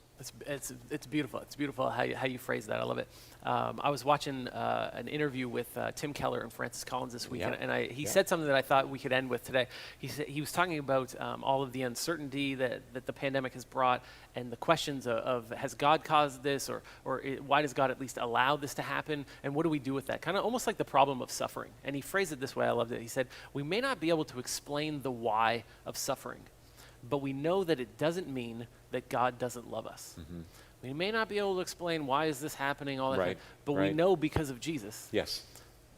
It's beautiful. It's beautiful how you phrase that. I love it. I was watching an interview with Tim Keller and Francis Collins this week, and he said something that I thought we could end with today. He was talking about all of the uncertainty that the pandemic has brought, and the questions of has God caused this, or why does God at least allow this to happen, and what do we do with that? Kind of almost like the problem of suffering. And he phrased it this way. I loved it. He said, we may not be able to explain the why of suffering, but we know that it doesn't mean that God doesn't love us. Mm-hmm. We may not be able to explain why is this happening, all that, right, but we know because of Jesus. Yes.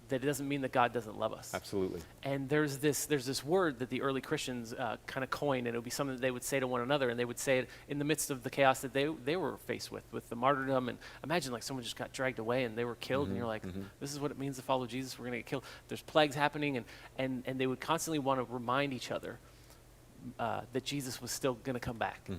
That it doesn't mean that God doesn't love us. Absolutely. And there's this word that the early Christians kind of coined, and it would be something that they would say to one another, and they would say it in the midst of the chaos that they were faced with the martyrdom. And imagine like someone just got dragged away and they were killed, and you're like, this is what it means to follow Jesus. We're going to get killed. There's plagues happening, and they would constantly want to remind each other that Jesus was still going to come back,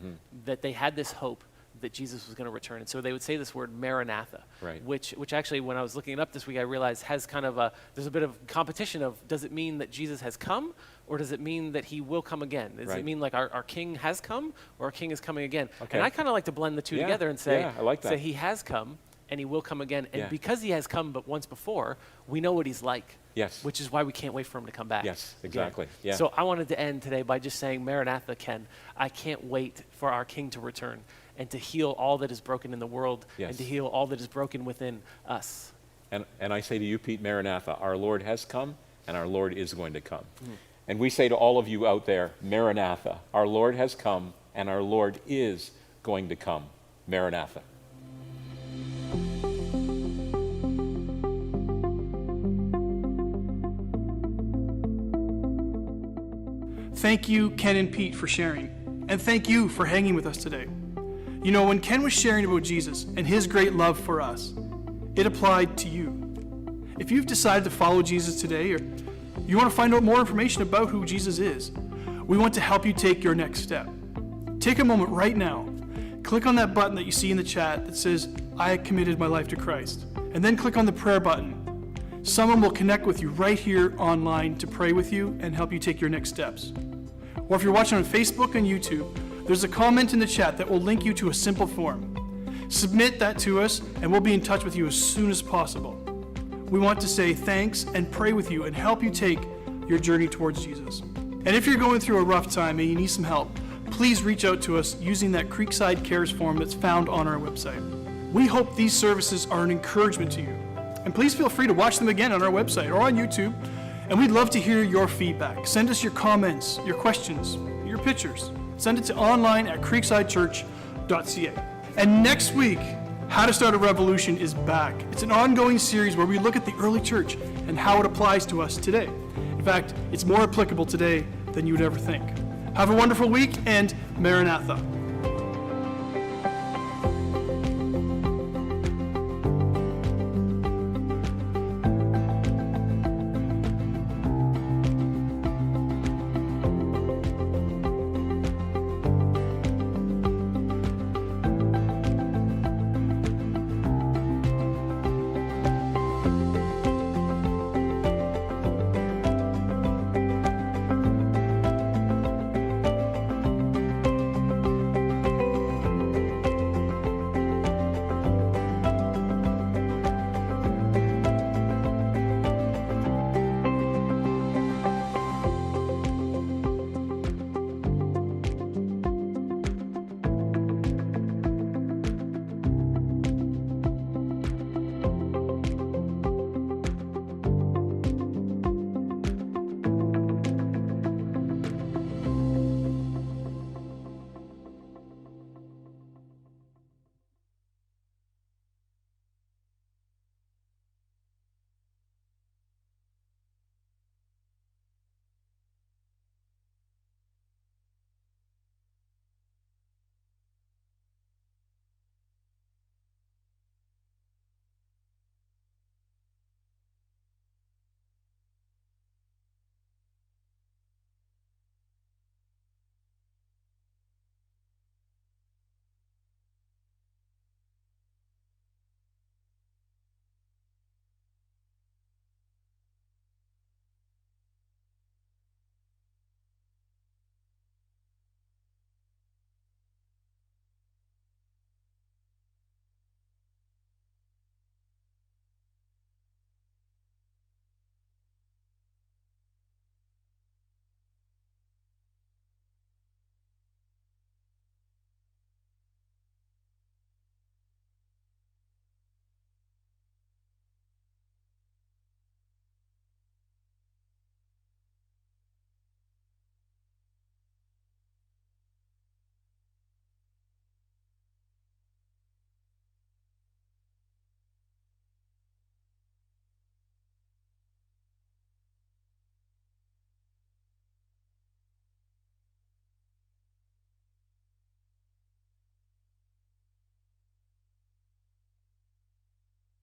that they had this hope that Jesus was going to return. And so they would say this word Maranatha, right, which actually, when I was looking it up this week, I realized has kind of there's a bit of competition of, does it mean that Jesus has come, or does it mean that he will come again? Does it mean like our King has come, or our King is coming again? Okay. And I kind of like to blend the two together and say, I like that. Say he has come, and he will come again. And because he has come but once before, we know what he's like. Yes. Which is why we can't wait for him to come back. Yes, exactly. Yeah. So I wanted to end today by just saying, Maranatha, Ken. I can't wait for our King to return and to heal all that is broken in the world, and to heal all that is broken within us. And I say to you, Pete, Maranatha, our Lord has come, and our Lord is going to come. And we say to all of you out there, Maranatha, our Lord has come, and our Lord is going to come. Maranatha. Thank you, Ken and Pete, for sharing. And thank you for hanging with us today. You know, when Ken was sharing about Jesus and his great love for us, it applied to you. If you've decided to follow Jesus today, or you want to find out more information about who Jesus is, we want to help you take your next step. Take a moment right now. Click on that button that you see in the chat that says, I committed my life to Christ. And then click on the prayer button. Someone will connect with you right here online to pray with you and help you take your next steps. Or if you're watching on Facebook and YouTube, there's a comment in the chat that will link you to a simple form. Submit that to us, and we'll be in touch with you as soon as possible. We want to say thanks and pray with you and help you take your journey towards Jesus. And if you're going through a rough time and you need some help, please reach out to us using that Creekside Cares form that's found on our website. We hope these services are an encouragement to you. And please feel free to watch them again on our website or on YouTube. And we'd love to hear your feedback. Send us your comments, your questions, your your pictures. Send it to online@creeksidechurch.ca. And next week, How to Start a Revolution is back. It's an ongoing series where we look at the early church and how it applies to us today. In fact, it's more applicable today than you would ever think. Have a wonderful week, and Maranatha.